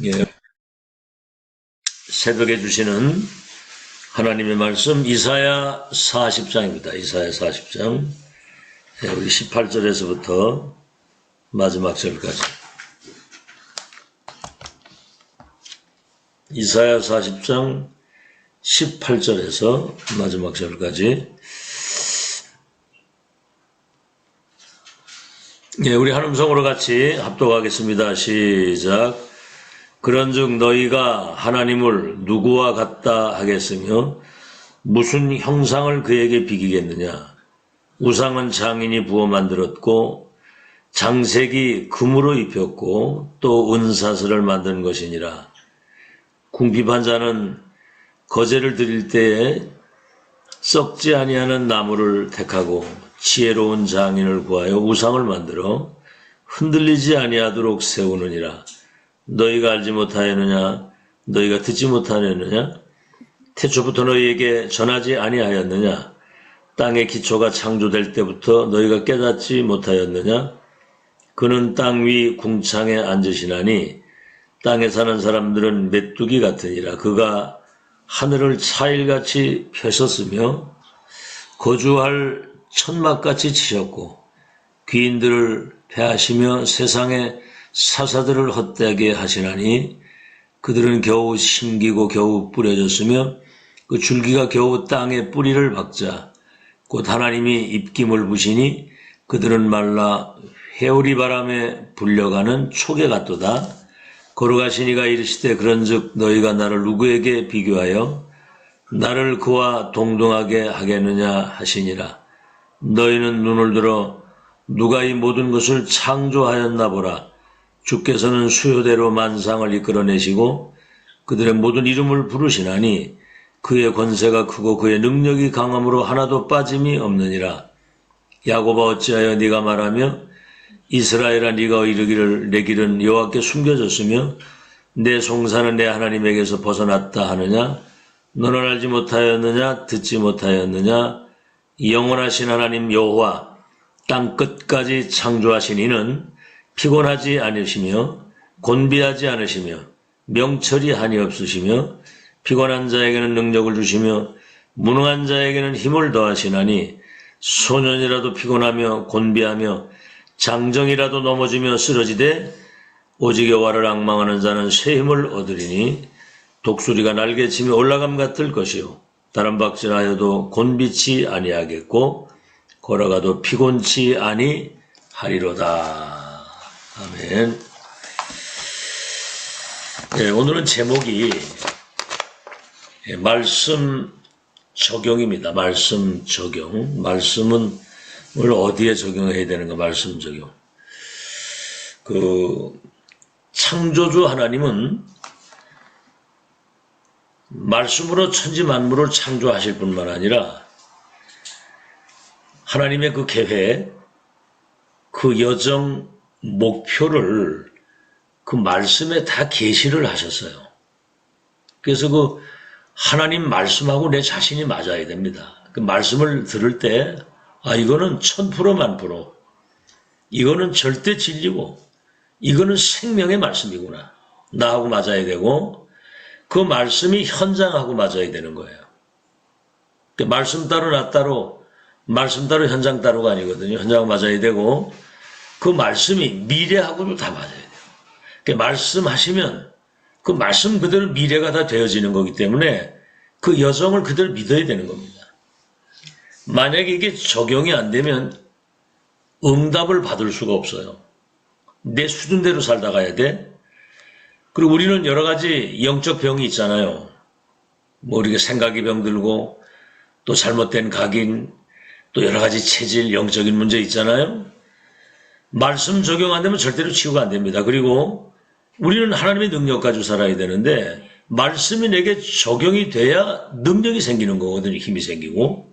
예. 새벽에 주시는 하나님의 말씀 이사야 40장입니다. 이사야 40장. 우리 18절에서부터 마지막 절까지. 이사야 40장 18절에서 마지막 절까지. 우리 한 음성으로 같이 합독하겠습니다. 시작. 그런즉 너희가 하나님을 누구와 같다 하겠으며 무슨 형상을 그에게 비기겠느냐. 우상은 장인이 부어 만들었고 장색이 금으로 입혔고 또 은사슬을 만든 것이니라. 궁핍한 자는 거제를 드릴 때에 썩지 아니하는 나무를 택하고 지혜로운 장인을 구하여 우상을 만들어 흔들리지 아니하도록 세우느니라. 너희가 알지 못하였느냐? 너희가 듣지 못하였느냐? 태초부터 너희에게 전하지 아니하였느냐? 땅의 기초가 창조될 때부터 너희가 깨닫지 못하였느냐? 그는 땅 위 궁창에 앉으시나니 땅에 사는 사람들은 메뚜기 같으니라. 그가 하늘을 차일같이 펴셨으며 거주할 천막같이 치셨고 귀인들을 패하시며 세상에 사사들을 헛되게 하시나니 그들은 겨우 심기고 겨우 뿌려졌으며 그 줄기가 겨우 땅에 뿌리를 박자 곧 하나님이 입김을 부시니 그들은 말라 회오리 바람에 불려가는 촉에 같도다. 거룩하시니가 이르시되 그런즉 너희가 나를 누구에게 비교하여 나를 그와 동등하게 하겠느냐 하시니라. 너희는 눈을 들어 누가 이 모든 것을 창조하였나 보라. 주께서는 수요대로 만상을 이끌어내시고 그들의 모든 이름을 부르시나니 그의 권세가 크고 그의 능력이 강함으로 하나도 빠짐이 없느니라. 야곱아 어찌하여 네가 말하며 이스라엘아 네가 이르기를 내 길은 여호와께 숨겨졌으며 내 송사는 내 하나님에게서 벗어났다 하느냐. 너는 알지 못하였느냐 듣지 못하였느냐. 영원하신 하나님 여호와 땅 끝까지 창조하신 이는 피곤하지 않으시며 곤비하지 않으시며 명철이 한이 없으시며 피곤한 자에게는 능력을 주시며 무능한 자에게는 힘을 더하시나니 소년이라도 피곤하며 곤비하며 장정이라도 넘어지며 쓰러지되 오직 여호와를 앙망하는 자는 새 힘을 얻으리니 독수리가 날개치며 올라감 같을 것이요 다람박질하여도 곤비치 아니하겠고 걸어가도 피곤치 아니하리로다. 아멘. 오늘은 제목이 말씀 적용입니다. 말씀 적용. 말씀은 뭘 어디에 적용해야 되는가? 말씀 적용. 창조주 하나님은 말씀으로 천지 만물을 창조하실 뿐만 아니라 하나님의 그 계획, 그 여정, 목표를 그 말씀에 다 계시를 하셨어요. 그래서 그 하나님 말씀하고 내 자신이 맞아야 됩니다. 그 말씀을 들을 때 이거는 1000% 만프로 이거는 절대 진리고 이거는 생명의 말씀이구나. 나하고 맞아야 되고 그 말씀이 현장하고 맞아야 되는 거예요. 그 말씀 따로 나 따로 말씀 따로 현장 따로가 아니거든요. 현장하고 맞아야 되고 그 말씀이 미래하고도 다 맞아야 돼요. 그 말씀하시면 그 말씀 그대로 미래가 다 되어지는 거기 때문에 그 여정을 그대로 믿어야 되는 겁니다. 만약에 이게 적용이 안 되면 응답을 받을 수가 없어요. 내 수준대로 살다 가야 돼. 그리고 우리는 여러 가지 영적 병이 있잖아요. 우리가 생각이 병들고 또 잘못된 각인 또 여러 가지 체질, 영적인 문제 있잖아요. 말씀 적용 안 되면 절대로 치유가 안 됩니다. 그리고 우리는 하나님의 능력 가지고 살아야 되는데 말씀이 내게 적용이 돼야 능력이 생기는 거거든요. 힘이 생기고.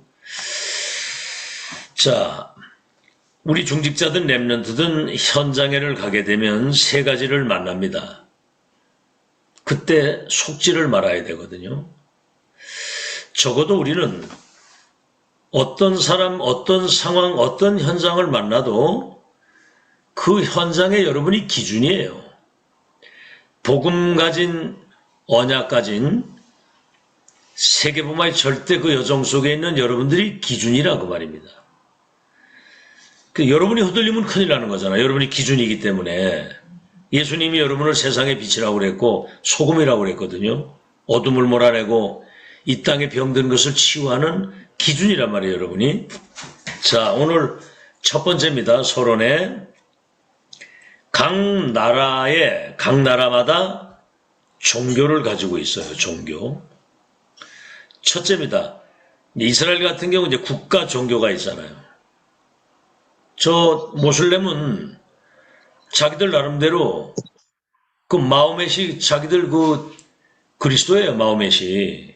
자, 우리 중직자든 렘넌트든 현장에를 가게 되면 세 가지를 만납니다. 그때 속지를 말아야 되거든요. 적어도 우리는 어떤 사람, 어떤 상황, 어떤 현장을 만나도 그 현장에 여러분이 기준이에요. 복음 가진, 언약 가진 세계복음화의 절대 그 여정 속에 있는 여러분들이 기준이라고 말입니다. 여러분이 흔들리면 큰일 나는 거잖아요. 여러분이 기준이기 때문에. 예수님이 여러분을 세상의 빛이라고 그랬고 소금이라고 그랬거든요. 어둠을 몰아내고 이 땅에 병든 것을 치유하는 기준이란 말이에요, 여러분이. 자, 오늘 첫 번째입니다. 서론에 각 나라마다 종교를 가지고 있어요. 종교. 첫째입니다. 이스라엘 같은 경우 이제 국가 종교가 있잖아요. 저 모슬렘은 자기들 나름대로 그 마호멧이 자기들 그 그리스도예요. 마호멧이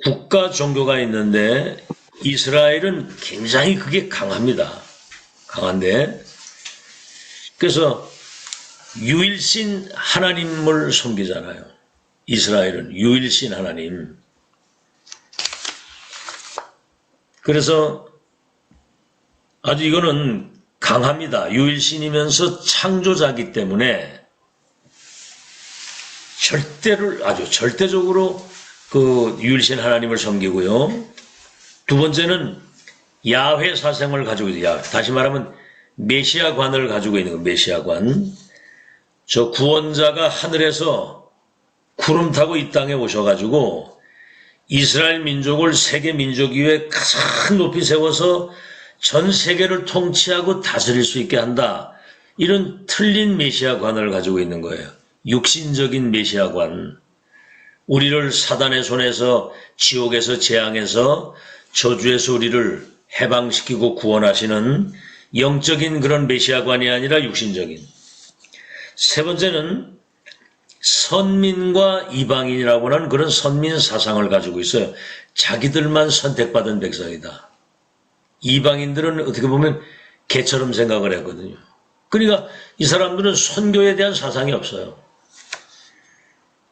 국가 종교가 있는데 이스라엘은 굉장히 그게 강합니다. 강한데 그래서 유일신 하나님을 섬기잖아요. 이스라엘은 유일신 하나님. 그래서 아주 이거는 강합니다. 유일신이면서 창조자이기 때문에 아주 절대적으로 그 유일신 하나님을 섬기고요. 두 번째는 야훼 사상을 가지고 있어요. 다시 말하면 메시아관을 가지고 있는 거예요. 메시아관. 저 구원자가 하늘에서 구름 타고 이 땅에 오셔가지고 이스라엘 민족을 세계 민족 위에 가장 높이 세워서 전 세계를 통치하고 다스릴 수 있게 한다. 이런 틀린 메시아관을 가지고 있는 거예요. 육신적인 메시아관. 우리를 사단의 손에서 지옥에서 재앙해서 저주에서 우리를 해방시키고 구원하시는 영적인 그런 메시아관이 아니라 육신적인. 세 번째는 선민과 이방인이라고 하는 그런 선민 사상을 가지고 있어요. 자기들만 선택받은 백성이다. 이방인들은 어떻게 보면 개처럼 생각을 했거든요. 그러니까 이 사람들은 선교에 대한 사상이 없어요.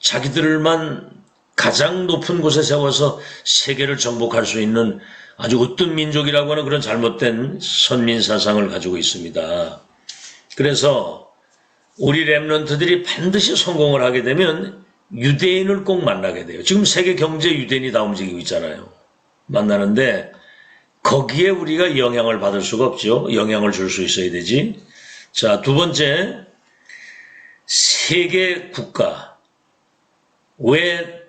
자기들만 가장 높은 곳에 세워서 세계를 정복할 수 있는 아주 어떤 민족이라고 하는 그런 잘못된 선민 사상을 가지고 있습니다. 그래서 우리 렘넌트들이 반드시 성공을 하게 되면 유대인을 꼭 만나게 돼요. 지금 세계 경제 유대인이 다 움직이고 있잖아요. 만나는데 거기에 우리가 영향을 받을 수가 없죠. 영향을 줄 수 있어야 되지. 자, 두 번째, 세계 국가. 왜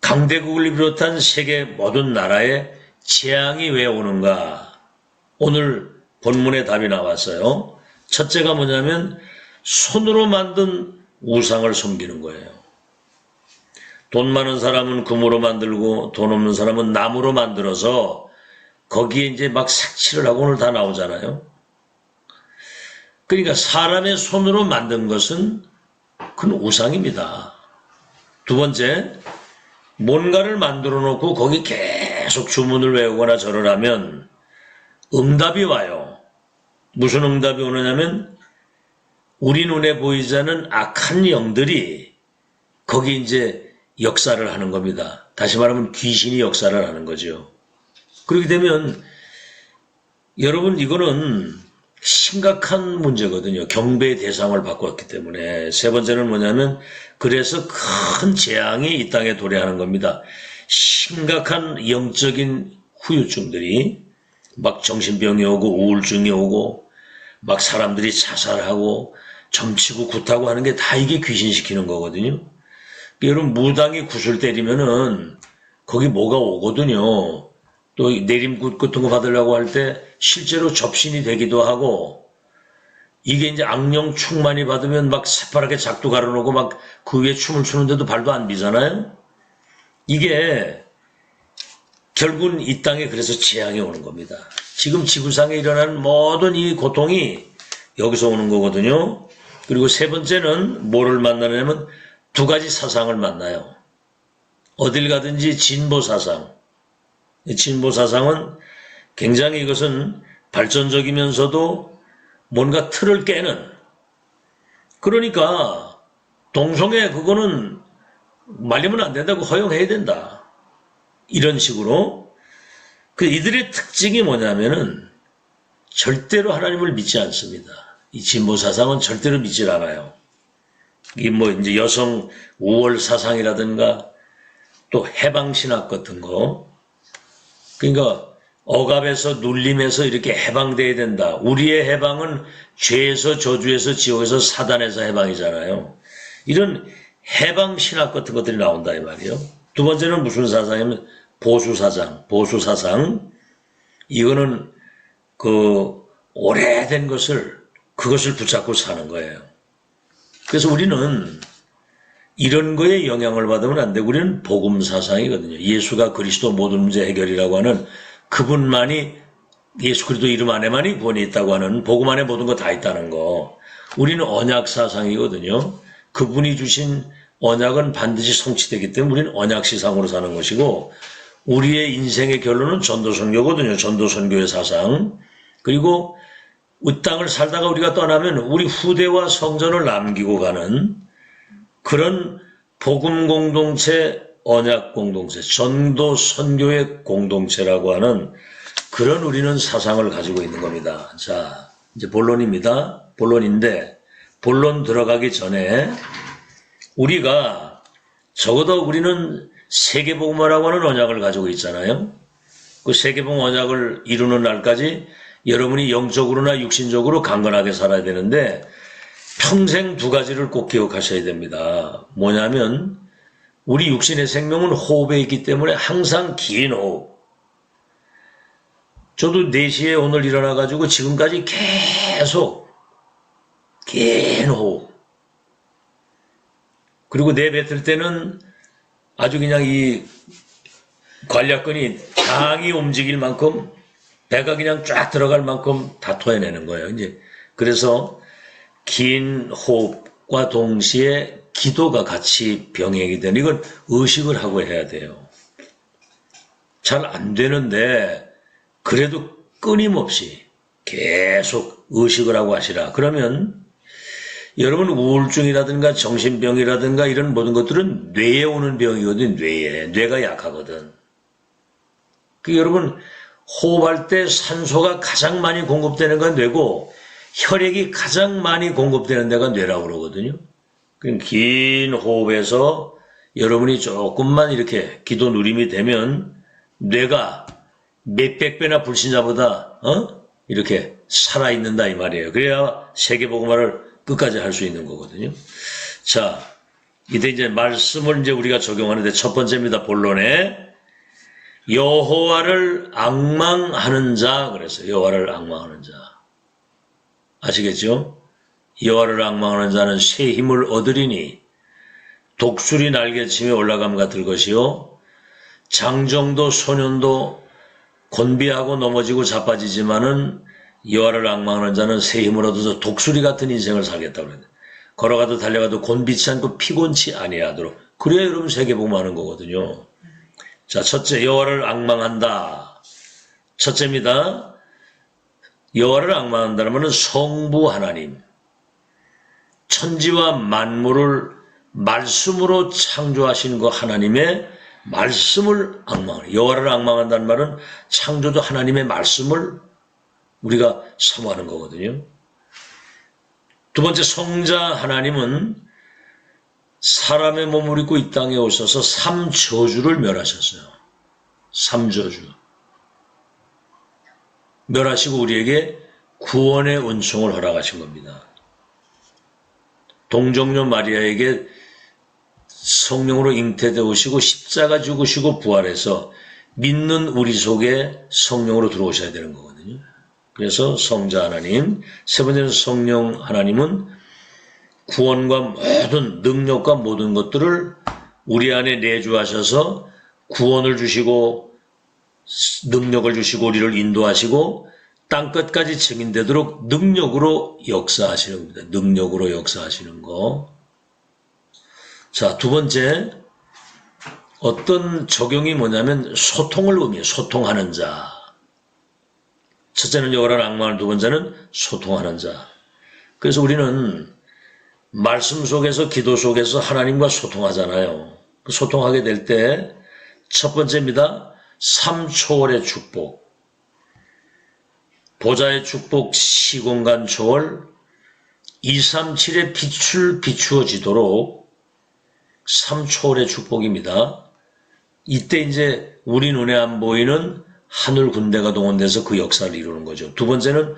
강대국을 비롯한 세계 모든 나라에 재앙이 왜 오는가? 오늘 본문에 답이 나왔어요. 첫째가 뭐냐면 손으로 만든 우상을 섬기는 거예요. 돈 많은 사람은 금으로 만들고 돈 없는 사람은 나무로 만들어서 거기에 이제 막 색칠을 하고 오늘 다 나오잖아요. 그러니까 사람의 손으로 만든 것은 그건 우상입니다. 두 번째, 뭔가를 만들어 놓고 거기 계속 주문을 외우거나 절을 하면 응답이 와요. 무슨 응답이 오느냐면 우리 눈에 보이지 않는 악한 영들이 거기 이제 역사를 하는 겁니다. 다시 말하면 귀신이 역사를 하는 거죠. 그렇게 되면 여러분 이거는 심각한 문제거든요. 경배의 대상을 바꿨기 때문에. 세 번째는 뭐냐면 그래서 큰 재앙이 이 땅에 도래하는 겁니다. 심각한 영적인 후유증들이 막 정신병이 오고 우울증이 오고 막 사람들이 자살하고 점치고 굿하고 하는 게 다 이게 귀신시키는 거거든요. 여러분 무당이 굿을 때리면은 거기 뭐가 오거든요. 또 내림굿 같은 거 받으려고 할 때 실제로 접신이 되기도 하고 이게 이제 악령 충 많이 받으면 막 새파랗게 작두 갈아놓고 막 그 위에 춤을 추는데도 발도 안 비잖아요. 이게 결국은 이 땅에 그래서 재앙이 오는 겁니다. 지금 지구상에 일어나는 모든 이 고통이 여기서 오는 거거든요. 그리고 세 번째는 뭐를 만나냐면 두 가지 사상을 만나요. 어딜 가든지 진보 사상. 진보 사상은 굉장히 이것은 발전적이면서도 뭔가 틀을 깨는. 그러니까 동성애 그거는 말리면 안 된다고 허용해야 된다. 이런 식으로. 이들의 특징이 뭐냐면은 절대로 하나님을 믿지 않습니다. 이 진보 사상은 절대로 믿질 않아요. 이 뭐 이제 여성 우월 사상이라든가 또 해방신학 같은 거. 그러니까 억압에서 눌림에서 이렇게 해방돼야 된다. 우리의 해방은 죄에서 저주에서 지옥에서 사단에서 해방이잖아요. 이런 해방신학 같은 것들이 나온다 이 말이에요. 두 번째는 무슨 사상이면 보수사상. 이거는 그 오래된 그것을 붙잡고 사는 거예요. 그래서 우리는 이런 거에 영향을 받으면 안 되고 우리는 복음 사상이거든요. 예수가 그리스도 모든 문제 해결이라고 하는 그분만이 예수 그리스도 이름 안에만이 구원이 있다고 하는 복음 안에 모든 거 다 있다는 거. 우리는 언약 사상이거든요. 그분이 주신 언약은 반드시 성취되기 때문에 우리는 언약 시상으로 사는 것이고 우리의 인생의 결론은 전도선교거든요. 전도선교의 사상. 그리고 이 땅을 살다가 우리가 떠나면 우리 후대와 성전을 남기고 가는 그런 복음 공동체, 언약 공동체, 전도 선교의 공동체라고 하는 그런 우리는 사상을 가지고 있는 겁니다. 자, 이제 본론입니다. 본론인데 본론 들어가기 전에 우리가 적어도 우리는 세계복음화라고 하는 언약을 가지고 있잖아요. 그 세계복음 언약을 이루는 날까지 여러분이 영적으로나 육신적으로 강건하게 살아야 되는데 평생 두 가지를 꼭 기억하셔야 됩니다. 뭐냐면 우리 육신의 생명은 호흡에 있기 때문에 항상 긴 호흡. 저도 4시에 오늘 일어나가지고 지금까지 계속 긴 호흡. 그리고 내뱉을 때는 아주 그냥 이 관략근이 강이 움직일 만큼 배가 그냥 쫙 들어갈 만큼 다 토해내는 거예요. 이제 그래서 긴 호흡과 동시에 기도가 같이 병행이 되는 이건 의식을 하고 해야 돼요. 잘 안 되는데 그래도 끊임없이 계속 의식을 하고 하시라. 그러면 여러분 우울증이라든가 정신병이라든가 이런 모든 것들은 뇌에 오는 병이거든. 뇌가 약하거든. 여러분 호흡할 때 산소가 가장 많이 공급되는 건 뇌고 혈액이 가장 많이 공급되는 데가 뇌라고 그러거든요. 긴 호흡에서 여러분이 조금만 이렇게 기도 누림이 되면 뇌가 몇백 배나 불신자보다 이렇게 살아있는다 이 말이에요. 그래야 세계복음화를 끝까지 할 수 있는 거거든요. 자, 이때 이제 말씀을 이제 우리가 적용하는데 첫 번째입니다. 본론에 여호와를 앙망하는 자 그랬어요. 여호와를 앙망하는 자. 아시겠죠? 여호와를 앙망하는 자는 새 힘을 얻으리니 독수리 날개치며 올라감 같을 것이요 장정도 소년도 곤비하고 넘어지고 자빠지지만은 여호와를 앙망하는 자는 새 힘을 얻어서 독수리 같은 인생을 살겠다고 그랬는데 걸어가도 달려가도 곤비치 않고 피곤치 아니하도록 그래야 여러분 세계복음하는 거거든요. 자, 첫째 여호와를 앙망한다. 첫째입니다. 여호와를 앙망한다는 말은 성부 하나님 천지와 만물을 말씀으로 창조하신 그 하나님의 말씀을 앙망하는 여호와를 앙망한다는 말은 창조주 하나님의 말씀을 우리가 사모하는 거거든요. 두 번째 성자 하나님은 사람의 몸을 입고 이 땅에 오셔서 3저주를 멸하셨어요. 3저주. 멸하시고 우리에게 구원의 은총을 허락하신 겁니다. 동정녀 마리아에게 성령으로 잉태되오시고 십자가 죽으시고 부활해서 믿는 우리 속에 성령으로 들어오셔야 되는 거거든요. 그래서 성자 하나님, 세 번째는 성령 하나님은 구원과 모든 능력과 모든 것들을 우리 안에 내주하셔서 구원을 주시고 능력을 주시고 우리를 인도하시고 땅끝까지 증인되도록 능력으로 역사하시는 겁니다. 능력으로 역사하시는 거. 자, 두 번째 어떤 적용이 뭐냐면 소통을 의미해요. 소통하는 자. 첫째는 여호와를 앙망하는 두 번째는 소통하는 자. 그래서 우리는 말씀 속에서 기도 속에서 하나님과 소통하잖아요. 소통하게 될 때 첫 번째입니다. 3초월의 축복. 보좌의 축복, 시공간 초월, 237의 빛을 비추어지도록 3초월의 축복입니다. 이때 이제 우리 눈에 안 보이는 하늘 군대가 동원돼서 그 역사를 이루는 거죠. 두 번째는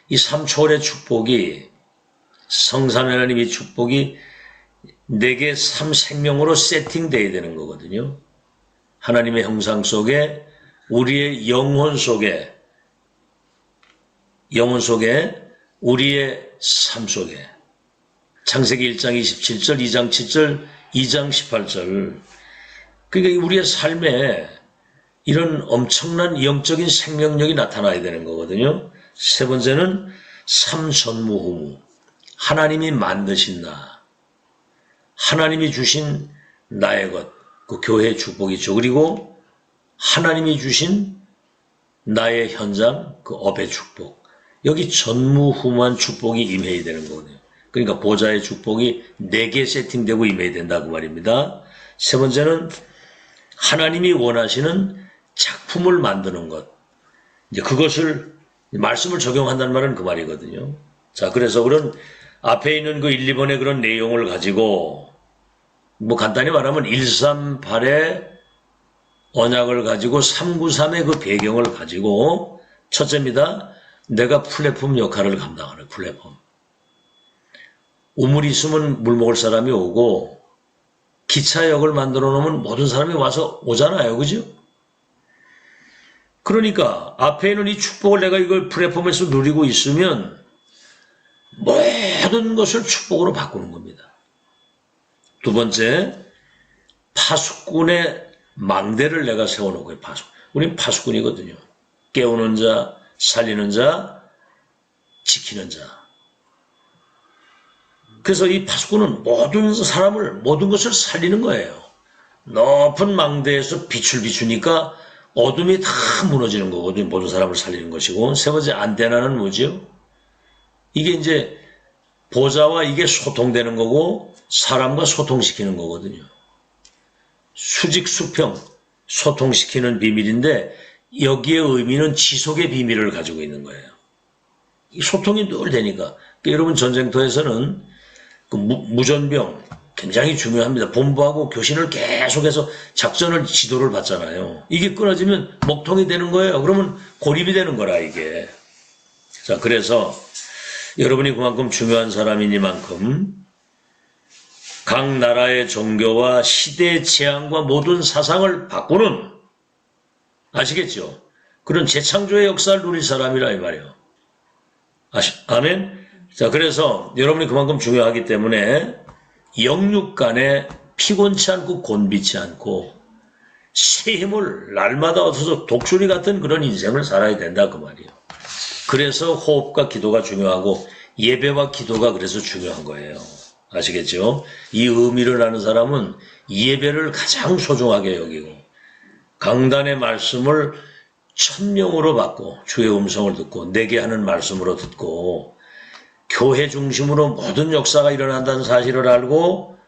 이 3초월의 축복이 성삼 하나님의 축복이 내게 3생명으로 세팅되어야 되는 거거든요. 하나님의 형상 속에 우리의 영혼 속에 우리의 삶 속에 창세기 1장 27절, 2장 7절, 2장 18절 그러니까 우리의 삶에 이런 엄청난 영적인 생명력이 나타나야 되는 거거든요. 세 번째는 삼전무후무 하나님이 만드신 나 하나님이 주신 나의 것 그 교회의 축복이죠. 그리고 하나님이 주신 나의 현장 그 업의 축복 여기 전무후무한 축복이 임해야 되는 거거든요. 그러니까 보좌의 축복이 4개 세팅되고 임해야 된다 그 말입니다. 세 번째는 하나님이 원하시는 작품을 만드는 것. 이제 그것을 말씀을 적용한다는 말은 그 말이거든요. 자, 그래서 그런 앞에 있는 그 1, 2번의 그런 내용을 가지고 뭐 간단히 말하면 138의 언약을 가지고 393의 그 배경을 가지고 첫째입니다. 내가 플랫폼 역할을 감당하는 플랫폼. 우물이 있으면 물 먹을 사람이 오고 기차역을 만들어 놓으면 모든 사람이 와서 오잖아요. 그죠? 그러니까 앞에 있는 이 축복을 내가 이걸 플랫폼에서 누리고 있으면 모든 것을 축복으로 바꾸는 겁니다. 두 번째, 파수꾼의 망대를 내가 세워놓고요. 우린 파수꾼이거든요. 깨우는 자, 살리는 자, 지키는 자. 그래서 이 파수꾼은 모든 것을 살리는 거예요. 높은 망대에서 빛을 비추니까 어둠이 다 무너지는 거거든요. 모든 사람을 살리는 것이고. 세 번째, 안테나는 뭐죠? 이게 이제 보좌와 이게 소통되는 거고 사람과 소통시키는 거거든요. 수직 수평 소통시키는 비밀인데 여기에 의미는 지속의 비밀을 가지고 있는 거예요. 이 소통이 늘 되니까. 그러니까 여러분 전쟁터에서는 그 무전병 굉장히 중요합니다. 본부하고 교신을 계속해서 작전을 지도를 받잖아요. 이게 끊어지면 먹통이 되는 거예요. 그러면 고립이 되는 거라 이게. 자, 그래서 여러분이 그만큼 중요한 사람이니만큼 각 나라의 종교와 시대의 재앙과 모든 사상을 바꾸는 아시겠죠? 그런 재창조의 역사를 누릴 사람이라 이 말이에요. 아멘? 자, 그래서 여러분이 그만큼 중요하기 때문에 영육 간에 피곤치 않고 곤비치 않고 새 힘을 날마다 얻어서 독수리 같은 그런 인생을 살아야 된다 그 말이에요. 그래서 호흡과 기도가 중요하고 예배와 기도가 그래서 중요한 거예요. 아시겠죠? 이 의미를 아는 사람은 예배를 가장 소중하게 여기고 강단의 말씀을 천명으로 받고 주의 음성을 듣고 내게 하는 말씀으로 듣고 교회 중심으로 모든 역사가 일어난다는 사실을 알고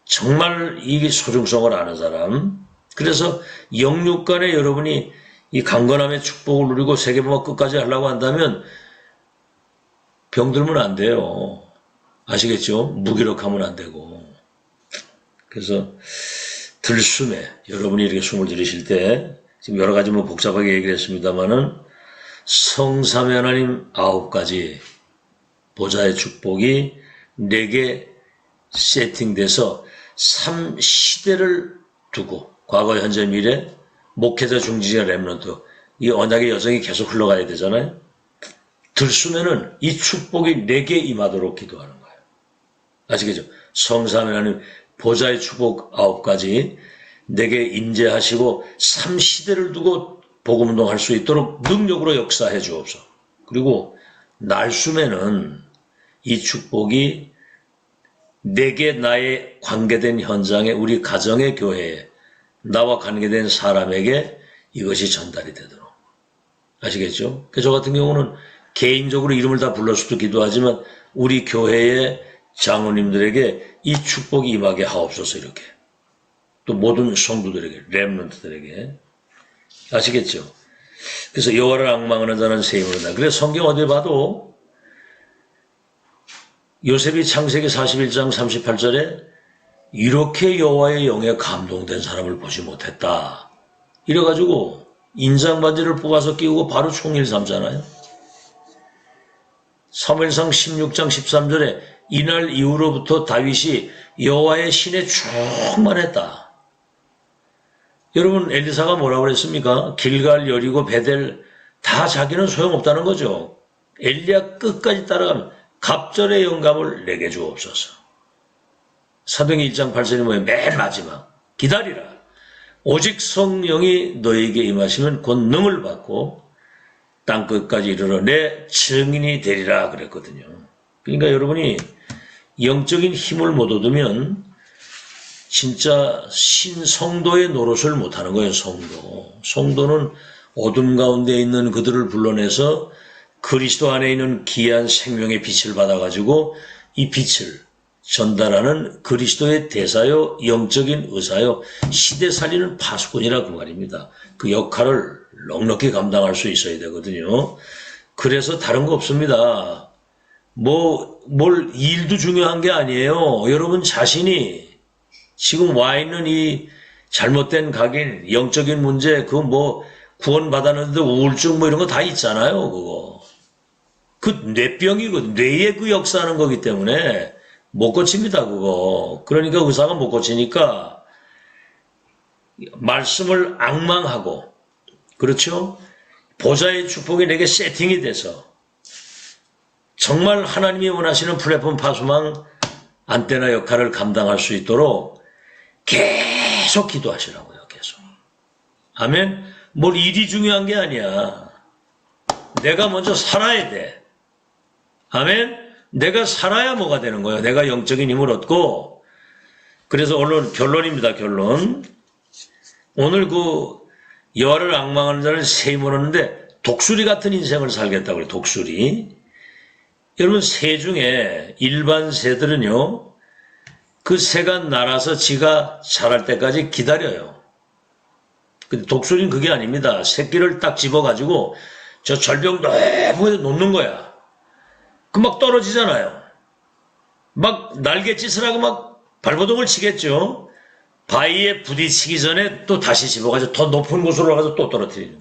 정말 이 소중성을 아는 사람. 그래서 영육 간에 여러분이 이 강건함의 축복을 누리고 세계보화 끝까지 하려고 한다면 병들면 안 돼요. 아시겠죠? 무기력하면 안 되고. 그래서 들숨에 여러분이 이렇게 숨을 들이실 때 지금 여러 가지 뭐 복잡하게 얘기를 했습니다만은 성삼위 하나님 9가지 보좌의 축복이 내게 세팅돼서 3시대를 두고 과거, 현재, 미래 목회자, 중지자, 렘넌트 이 언약의 여정이 계속 흘러가야 되잖아요. 들숨에는 이 축복이 내게 임하도록 기도하는 거예요. 아시겠죠? 성삼위 하나님 보좌의 축복 9가지 내게 임재하시고 3시대를 두고 복음운동할 수 있도록 능력으로 역사해 주옵소. 그리고 날숨에는 이 축복이 내게 나의 관계된 현장에 우리 가정의 교회에 나와 관계된 사람에게 이것이 전달이 되도록. 아시겠죠? 저 같은 경우는 개인적으로 이름을 다 불러서도 기도하지만 우리 교회의 장로님들에게 이 축복이 임하게 하옵소서 이렇게. 또 모든 성도들에게, 렘넌트들에게. 아시겠죠? 그래서 여호와를 앙망하는 자는 새 힘을 얻는다. 그래서 성경 어디 봐도 요셉이 창세기 41장 38절에 이렇게 여호와의 영에 감동된 사람을 보지 못했다. 이래가지고 인상반지를 뽑아서 끼우고 바로 총리를 삼잖아요. 사무엘상 16장 13절에 이날 이후로부터 다윗이 여호와의 신에 충만했다. 여러분 엘리사가 뭐라고 그랬습니까? 길갈, 여리고, 베델 다 자기는 소용없다는 거죠. 엘리야 끝까지 따라가면 갑절의 영감을 내게 주옵소서. 사도행전 1장 8절이 뭐예요? 맨 마지막 기다리라. 오직 성령이 너에게 임하시면 곧 능을 받고 땅끝까지 이르러 내 증인이 되리라 그랬거든요. 그러니까 여러분이 영적인 힘을 못 얻으면 진짜 신성도의 노릇을 못하는 거예요. 성도는 어둠 가운데 있는 그들을 불러내서 그리스도 안에 있는 귀한 생명의 빛을 받아가지고 이 빛을 전달하는 그리스도의 대사요, 영적인 의사요, 시대 살리는 파수꾼이라 그 말입니다. 그 역할을 넉넉히 감당할 수 있어야 되거든요. 그래서 다른 거 없습니다. 뭘 일도 중요한 게 아니에요. 여러분 자신이 지금 와 있는 이 잘못된 각인, 영적인 문제, 구원받았는데 우울증 이런 거 다 있잖아요, 그거. 그 뇌병이고, 뇌에 그 역사하는 거기 때문에 못 고칩니다, 그거. 그러니까 의사가 못 고치니까 말씀을 앙망하고, 그렇죠? 보좌의 축복이 내게 세팅이 돼서 정말 하나님이 원하시는 플랫폼 파수망 안테나 역할을 감당할 수 있도록 계속 기도하시라고요, 계속. 아멘? 뭘 일이 중요한 게 아니야. 내가 먼저 살아야 돼. 아멘? 내가 살아야 뭐가 되는 거예요. 내가 영적인 힘을 얻고. 그래서 오늘 결론입니다, 결론. 오늘 여호와를 앙망하는 자를 세임을 얻는데 독수리 같은 인생을 살겠다고 그래요, 독수리. 여러분, 새 중에 일반 새들은요, 그 새가 날아서 지가 자랄 때까지 기다려요. 근데 독수리는 그게 아닙니다. 새끼를 딱 집어가지고 저 절벽 넓은 데 놓는 거야. 막 떨어지잖아요. 막 날갯짓을 하고 막 발버둥을 치겠죠. 바위에 부딪히기 전에 또 다시 집어가지고 더 높은 곳으로 가서 또 떨어뜨리는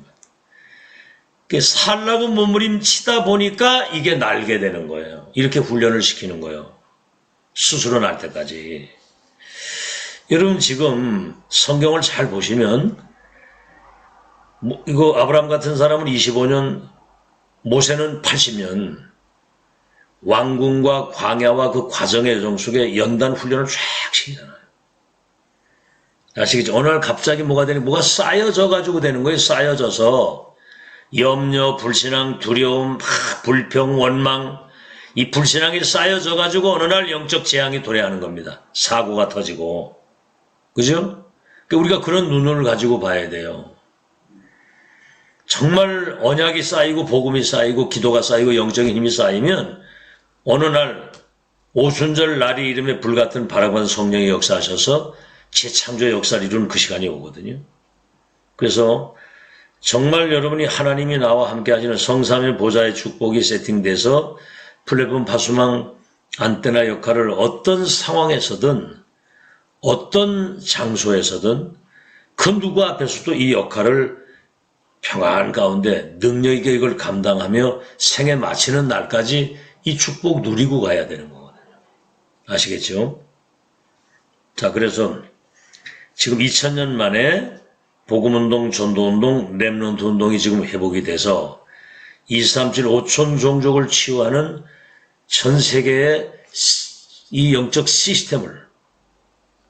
거예요. 살라고 몸부림치다 보니까 이게 날게 되는 거예요. 이렇게 훈련을 시키는 거예요. 스스로 날 때까지. 여러분 지금 성경을 잘 보시면 이거 아브라함 같은 사람은 25년, 모세는 80년, 왕궁과 광야와 그 과정의 여정 속에 연단 훈련을 쫙 시키잖아요. 아시겠죠? 어느 날 갑자기 뭐가 쌓여져 가지고 되는 거예요. 쌓여져서 염려, 불신앙, 두려움, 불평, 원망, 이 불신앙이 쌓여져 가지고 어느 날 영적 재앙이 도래하는 겁니다. 사고가 터지고. 그죠? 우리가 그런 눈을 가지고 봐야 돼요. 정말 언약이 쌓이고 복음이 쌓이고 기도가 쌓이고 영적인 힘이 쌓이면 어느 날 오순절 날이 이름에 불같은 바라본 성령이 역사하셔서 재창조의 역사를 이루는 그 시간이 오거든요. 그래서 정말 여러분이 하나님이 나와 함께 하시는 성삼의 보좌의 축복이 세팅돼서 플랫폼 파수망 안테나 역할을 어떤 상황에서든 어떤 장소에서든 그 누구 앞에서도 이 역할을 평안 가운데 능력 있게 이걸 감당하며 생에 마치는 날까지 이 축복 누리고 가야 되는 거거든요. 아시겠죠? 자, 그래서 지금 2000년 만에 복음운동, 전도운동, 렘넌트 운동이 지금 회복이 돼서 237 5천 종족을 치유하는 전 세계의 이 영적 시스템을,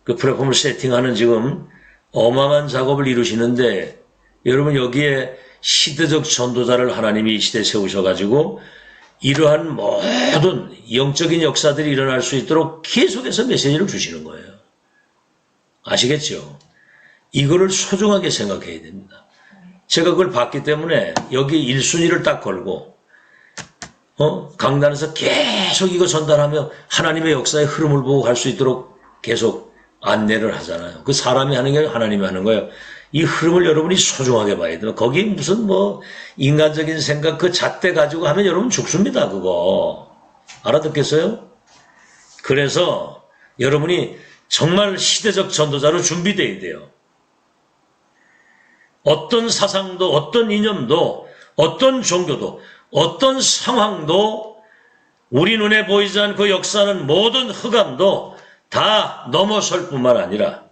그 플랫폼을 세팅하는 지금 어마어마한 작업을 이루시는데, 여러분 여기에 시대적 전도자를 하나님이 이 시대에 세우셔가지고 이러한 모든 영적인 역사들이 일어날 수 있도록 계속해서 메시지를 주시는 거예요. 아시겠죠? 이거를 소중하게 생각해야 됩니다. 제가 그걸 봤기 때문에 여기 1순위를 딱 걸고 강단에서 계속 이거 전달하며 하나님의 역사의 흐름을 보고 갈 수 있도록 계속 안내를 하잖아요. 그 사람이 하는 게 하나님이 하는 거예요. 이 흐름을 여러분이 소중하게 봐야 돼요. 거기 무슨 인간적인 생각 그 잣대 가지고 하면 여러분 죽습니다. 그거 알아듣겠어요? 그래서 여러분이 정말 시대적 전도자로 준비되어야 돼요. 어떤 사상도, 어떤 이념도, 어떤 종교도, 어떤 상황도 우리 눈에 보이지 않고 역사하는 모든 흑암도 다 넘어설 뿐만 아니라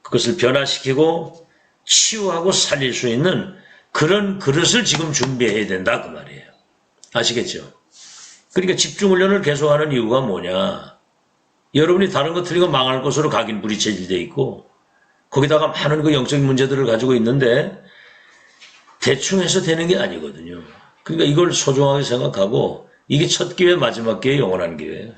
그것을 변화시키고 치유하고 살릴 수 있는 그런 그릇을 지금 준비해야 된다 그 말이에요. 아시겠죠? 그러니까 집중훈련을 계속하는 이유가 뭐냐. 여러분이 다른 거 틀리고 망할 것으로 각인불이 체질되어 있고 거기다가 많은 그 영적인 문제들을 가지고 있는데 대충 해서 되는 게 아니거든요. 그러니까 이걸 소중하게 생각하고 이게 첫 기회 마지막 기회 영원한 기회예요.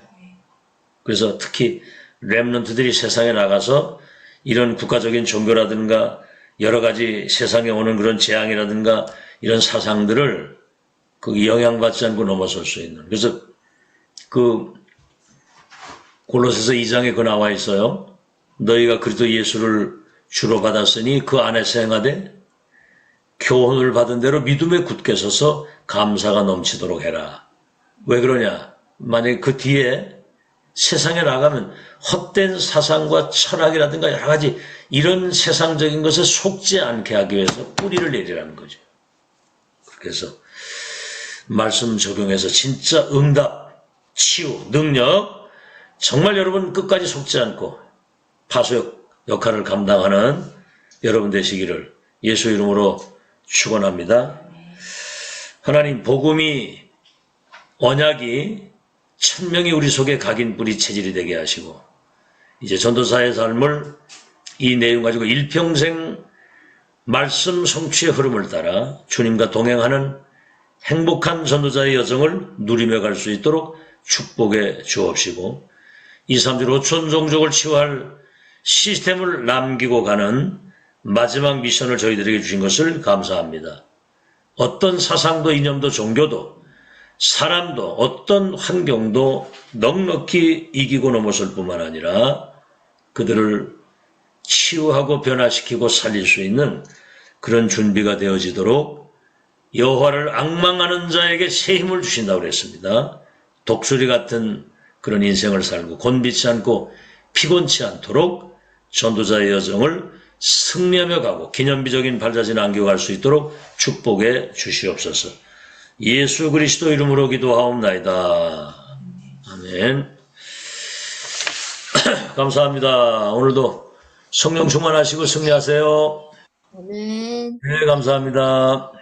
그래서 특히 렘넌트들이 세상에 나가서 이런 국가적인 종교라든가 여러 가지 세상에 오는 그런 재앙이라든가 이런 사상들을 그 영향받지 않고 넘어설 수 있는. 그래서 그 골로새서 2장에 그 나와 있어요. 너희가 그리스도 예수를 주로 받았으니 그 안에서 행하되 교훈을 받은 대로 믿음에 굳게 서서 감사가 넘치도록 해라. 왜 그러냐? 만약에 그 뒤에 세상에 나가면 헛된 사상과 철학이라든가 여러 가지 이런 세상적인 것에 속지 않게 하기 위해서 뿌리를 내리라는 거죠. 그래서 말씀 적용해서 진짜 응답, 치유, 능력 정말 여러분 끝까지 속지 않고 파수역 역할을 감당하는 여러분 되시기를 예수 이름으로 축원합니다. 하나님 복음이 언약이 천명이 우리 속에 각인뿌리 체질이 되게 하시고 이제 전도사의 삶을 이 내용 가지고 일평생 말씀 성취의 흐름을 따라 주님과 동행하는 행복한 전도자의 여정을 누리며 갈 수 있도록 축복해 주옵시고 2, 3주 5천 종족을 치유할 시스템을 남기고 가는 마지막 미션을 저희들에게 주신 것을 감사합니다. 어떤 사상도 이념도 종교도 사람도 어떤 환경도 넉넉히 이기고 넘어설 뿐만 아니라 그들을 치유하고 변화시키고 살릴 수 있는 그런 준비가 되어지도록 여호와를 앙망하는 자에게 새 힘을 주신다고 그랬습니다. 독수리 같은 그런 인생을 살고 곤비치 않고 피곤치 않도록 전도자의 여정을 승리하며 가고 기념비적인 발자진 안겨갈 수 있도록 축복해 주시옵소서. 예수 그리스도 이름으로 기도하옵나이다. 아멘. 감사합니다. 오늘도 성령 충만하시고 승리하세요. 아멘. 네, 감사합니다.